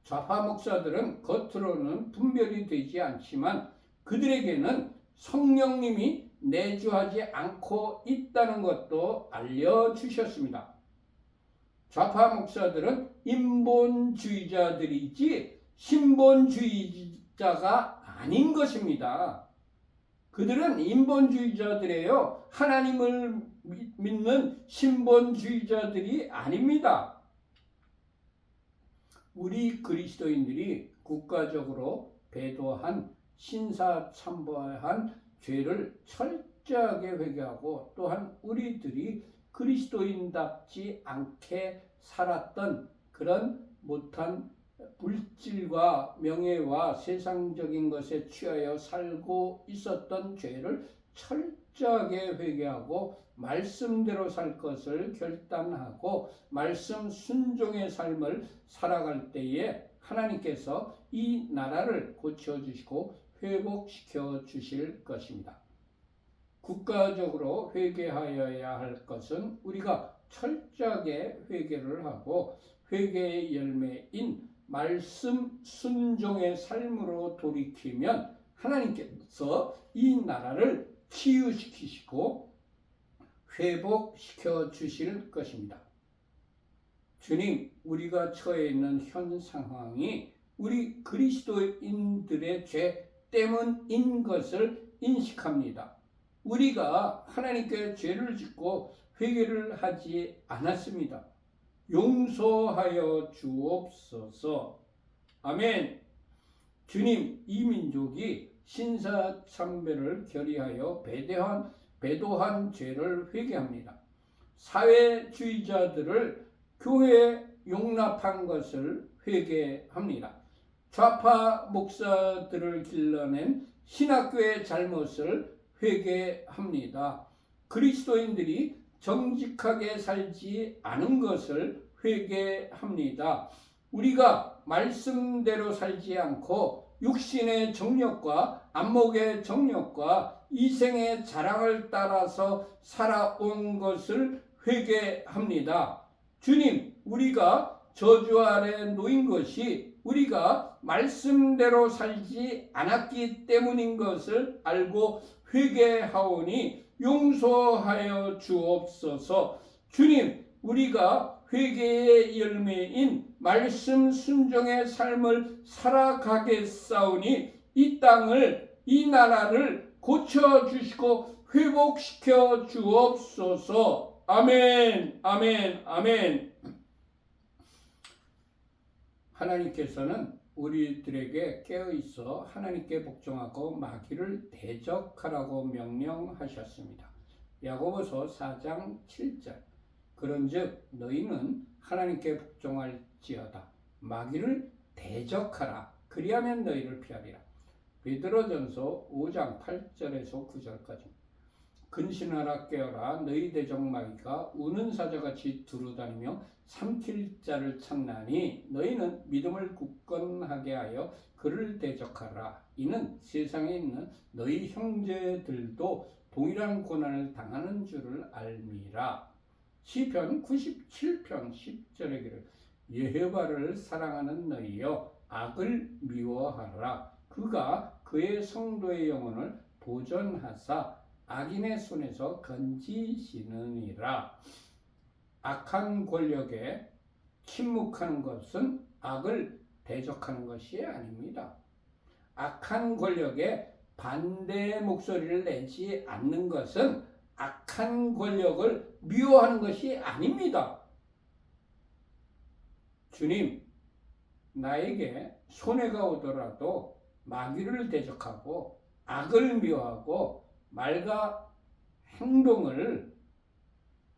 S1: 좌파 목사들은 겉으로는 분별이 되지 않지만 그들에게는 성령님이 내주하지 않고 있다는 것도 알려주셨습니다. 좌파 목사들은 인본주의자들이지 신본주의자가 아닌 것입니다. 그들은 인본주의자들이에요. 하나님을 믿는 신본주의자들이 아닙니다. 우리 그리스도인들이 국가적으로 배도한 신사참배한 죄를 철저하게 회개하고 또한 우리들이 그리스도인답지 않게 살았던 그런 못한 물질과 명예와 세상적인 것에 취하여 살고 있었던 죄를 철저하게 회개하고 말씀대로 살 것을 결단하고 말씀 순종의 삶을 살아갈 때에 하나님께서 이 나라를 고쳐주시고 회복시켜 주실 것입니다. 국가적으로 회개하여야 할 것은 우리가 철저하게 회개를 하고 회개의 열매인 말씀 순종의 삶으로 돌이키면 하나님께서 이 나라를 치유시키시고 회복시켜 주실 것입니다. 주님, 우리가 처해 있는 현 상황이 우리 그리스도인들의 죄 때문인 것을 인식합니다. 우리가 하나님께 죄를 짓고 회개를 하지 않았습니다. 용서하여 주옵소서. 아멘. 주님, 이 민족이 신사참배를 결의하여 배도한 죄를 회개합니다. 사회주의자들을 교회에 용납한 것을 회개합니다. 좌파 목사들을 길러낸 신학교의 잘못을 회개합니다. 그리스도인들이 정직하게 살지 않은 것을 회개합니다. 우리가 말씀대로 살지 않고 육신의 정욕과 안목의 정욕과 이생의 자랑을 따라서 살아온 것을 회개합니다. 주님, 우리가 저주 아래 놓인 것이 우리가 말씀대로 살지 않았기 때문인 것을 알고 회개하오니 용서하여 주옵소서. 주님, 우리가 회개의 열매인 말씀 순종의 삶을 살아가겠사오니 이 땅을, 이 나라를 고쳐주시고 회복시켜 주옵소서. 아멘, 아멘, 아멘. 하나님께서는 우리들에게 깨어있어 하나님께 복종하고 마귀를 대적하라고 명령하셨습니다. 야고보서 4장 7절. 그런즉 너희는 하나님께 복종할지어다. 마귀를 대적하라. 그리하면 너희를 피하리라. 베드로전서 5장 8절에서 9절까지. 근신하라 깨어라. 너희 대적 마귀가 우는 사자같이 두루다니며 삼킬 자를 찾나니 너희는 믿음을 굳건하게 하여 그를 대적하라. 이는 세상에 있는 너희 형제들도 동일한 고난을 당하는 줄을 알미라. 시편 97편 10절의 기록. 여호와를 사랑하는 너희여 악을 미워하라. 그가 그의 성도의 영혼을 보존하사 악인의 손에서 건지시느니라. 악한 권력에 침묵하는 것은 악을 대적하는 것이 아닙니다. 악한 권력에 반대의 목소리를 내지 않는 것은 악한 권력을 미워하는 것이 아닙니다. 주님, 나에게 손해가 오더라도 마귀를 대적하고 악을 미워하고 말과 행동을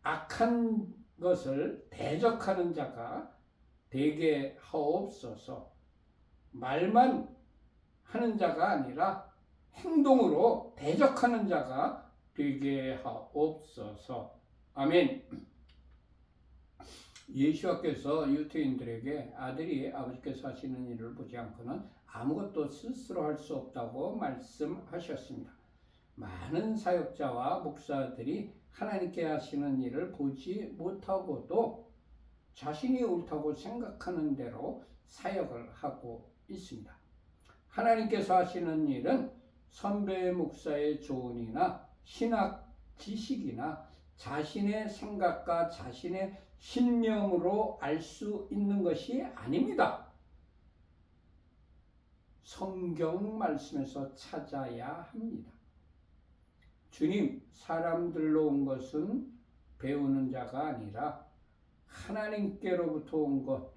S1: 악한 것을 대적하는 자가 되게 하옵소서. 말만 하는 자가 아니라 행동으로 대적하는 자가 되게 하옵소서. 아멘. 예수께서 유대인들에게 아들이 아버지께서 하시는 일을 보지 않고는 아무것도 스스로 할 수 없다고 말씀하셨습니다. 많은 사역자와 목사들이 하나님께 하시는 일을 보지 못하고도 자신이 옳다고 생각하는 대로 사역을 하고 있습니다. 하나님께서 하시는 일은 선배 목사의 조언이나 신학 지식이나 자신의 생각과 자신의 신념으로 알 수 있는 것이 아닙니다. 성경 말씀에서 찾아야 합니다. 주님, 사람들로 온 것은 배우는 자가 아니라 하나님께로부터 온 것,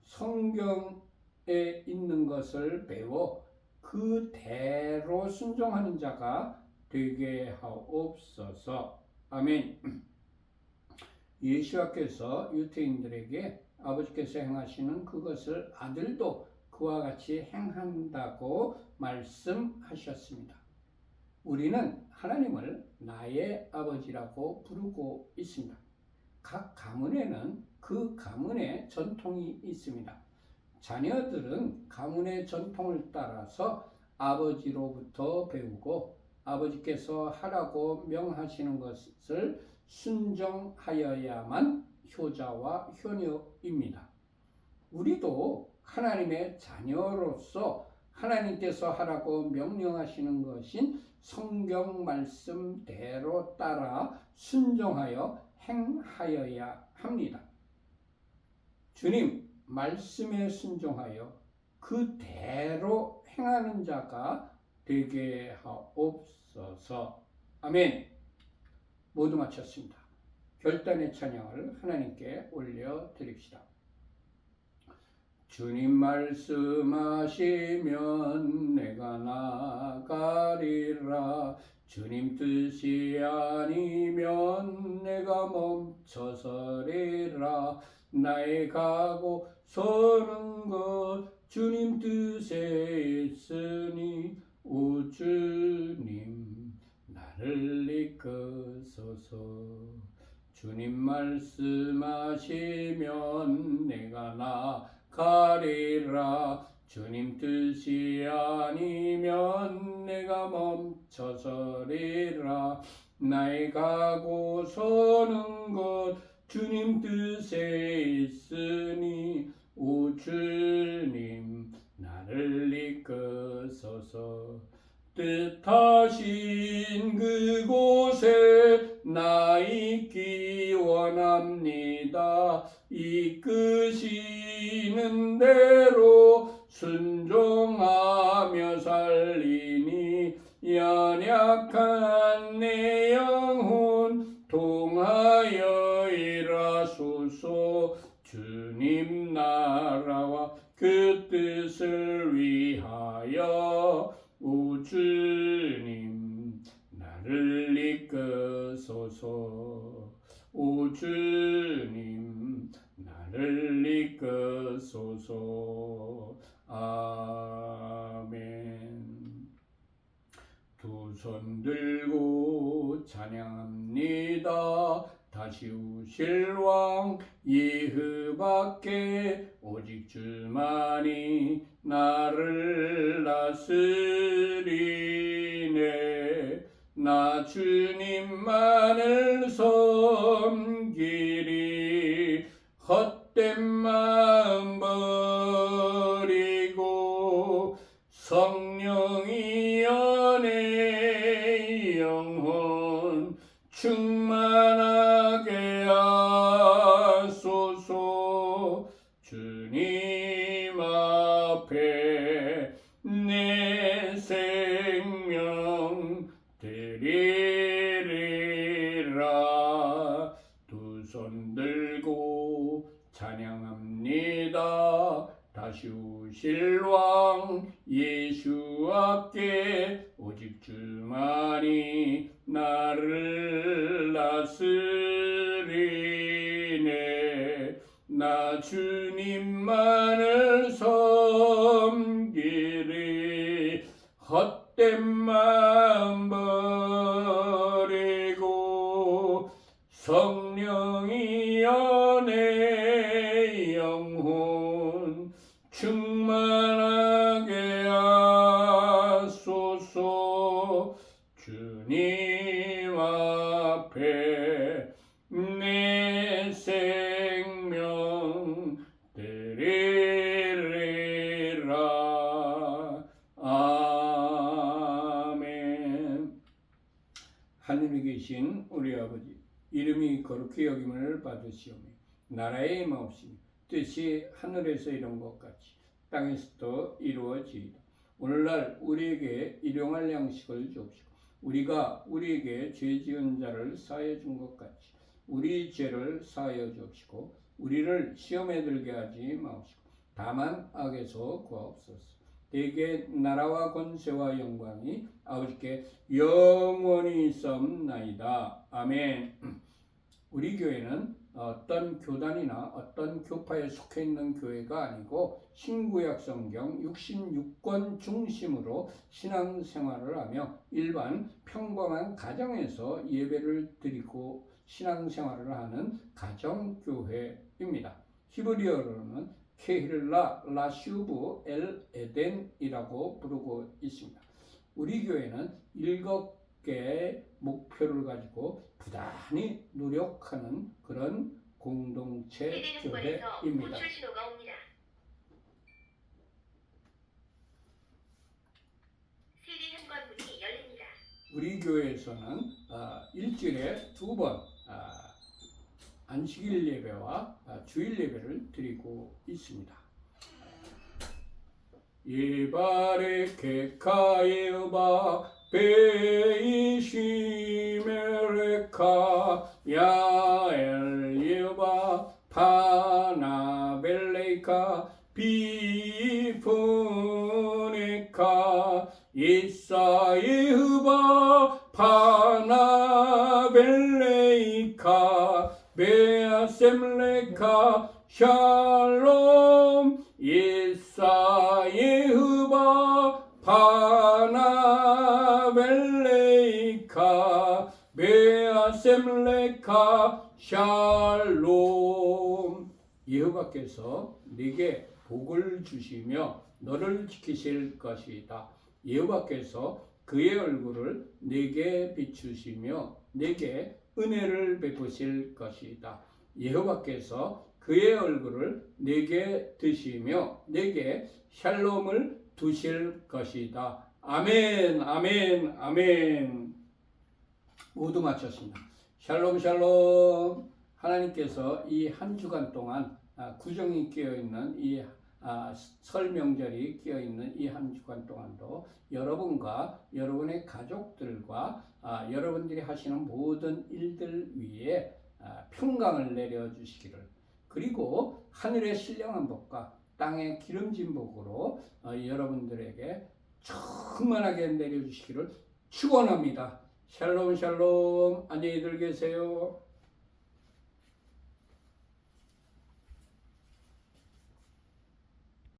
S1: 성경에 있는 것을 배워 그대로 순종하는 자가 되게 하옵소서. 아멘. 예수께서 유대인들에게 아버지께서 행하시는 그것을 아들도 그와 같이 행한다고 말씀하셨습니다. 우리는 하나님을 나의 아버지라고 부르고 있습니다. 각 가문에는 그 가문의 전통이 있습니다. 자녀들은 가문의 전통을 따라서 아버지로부터 배우고 아버지께서 하라고 명하시는 것을 순종하여야만 효자와 효녀입니다. 우리도 하나님의 자녀로서 하나님께서 하라고 명령하시는 것인 성경 말씀대로 따라 순종하여 행하여야 합니다. 주님, 말씀에 순종하여 그대로 행하는 자가 되게 하옵소서. 아멘. 모두 마쳤습니다. 결단의 찬양을 하나님께 올려드립시다. 주님 말씀하시면 내가 나가리라. 주님 뜻이 아니면 내가 멈춰서리라. 나의 가고 서는 것 주님 뜻에 있으니 오 주님 나를 이끄소서. 주님 말씀하시면 내가 나가리라. 주님 뜻이 아니면 내가 멈춰서리라. 나의 가고 서는 것 주님 뜻에 있으니 오 주님 나를 이끄소서. 뜻하신 그곳에 나 있기 원합니다. 이끄시는 대로 순종하며 살리니 연약한 내 영혼 통하여 일하소서. 주님 나라와 그 뜻을 위하여 오 주님 나를 이끄소서. 오 주님 나를 이끄소서. 아멘. 두 손 들고 찬양합니다. 다시 오실 왕 예후밖에 오직 주만이 나를 다스리네. 나 주님만을 섬기리. 헛된 마음 버리고 성령이여 내 영혼 충만하게 하소서. 주님 앞에 내 생명 드리리라. 두 손 들고 찬양합니다. 다시 오실 왕 예수 앞에 오직 주만이 나를 다스리네. 나 주님만을 섬기리. 헛된 마음 버리고 성령이여 내 영혼 충만하게 하소서. 주님 앞에 내 생명 드리리라. 아멘. 하늘에 계신 우리 아버지, 이름이 거룩히 여김을 받으시오며 나라의 임하옵시며 뜻이 하늘에서 이룬 것 같이 땅에서도 이루어지이다. 오늘날 우리에게 일용할 양식을 주옵시고 우리가 우리에게 죄 지은 자를 사하여 준 것 같이 우리 죄를 사하여 주옵시고 우리를 시험에 들게 하지 마옵시고 다만 악에서 구하옵소서. 대개 나라와 권세와 영광이 아버지께 영원히 있사옵나이다. 아멘. 우리 교회는 어떤 교단이나 어떤 교파에 속해 있는 교회가 아니고 신구약 성경 66권 중심으로 신앙생활을 하며 일반 평범한 가정에서 예배를 드리고 신앙생활을 하는 가정교회입니다. 히브리어로는 케힐라 라슈브 엘 에덴이라고 부르고 있습니다. 우리 교회는 7개의 목표를 가지고 부단히 노력하는 그런 공동체 교회입니다. 우리 교회에서는 일주일에 2번 안식일 예배와 주일 예배를 드리고 있습니다. 예바레 케카예바 베이시메레카 야엘 예바 파나벨레카 비푸네카 이사예흐바 파나벨레이카 베아셈레카 샬롬 이사예흐바 파나벨레이카 베아셈레카 샬롬. 예호바께서 네게 복을 주시며 너를 지키실 것이다. 여호와께서 그의 얼굴을 내게 비추시며 내게 은혜를 베푸실 것이다. 여호와께서 그의 얼굴을 내게 드시며 내게 샬롬을 두실 것이다. 아멘, 아멘, 아멘. 모두 마쳤습니다. 샬롬, 샬롬. 하나님께서 이 한 주간 동안 구정이 끼어 있는 이 설 명절이 끼어 있는 이 한 주간 동안도 여러분과 여러분의 가족들과 여러분들이 하시는 모든 일들 위에 평강을 내려 주시기를, 그리고 하늘의 신령한 복과 땅의 기름진 복으로 여러분들에게 충만하게 내려 주시기를 축원합니다. 샬롬 샬롬. 안녕히들 계세요.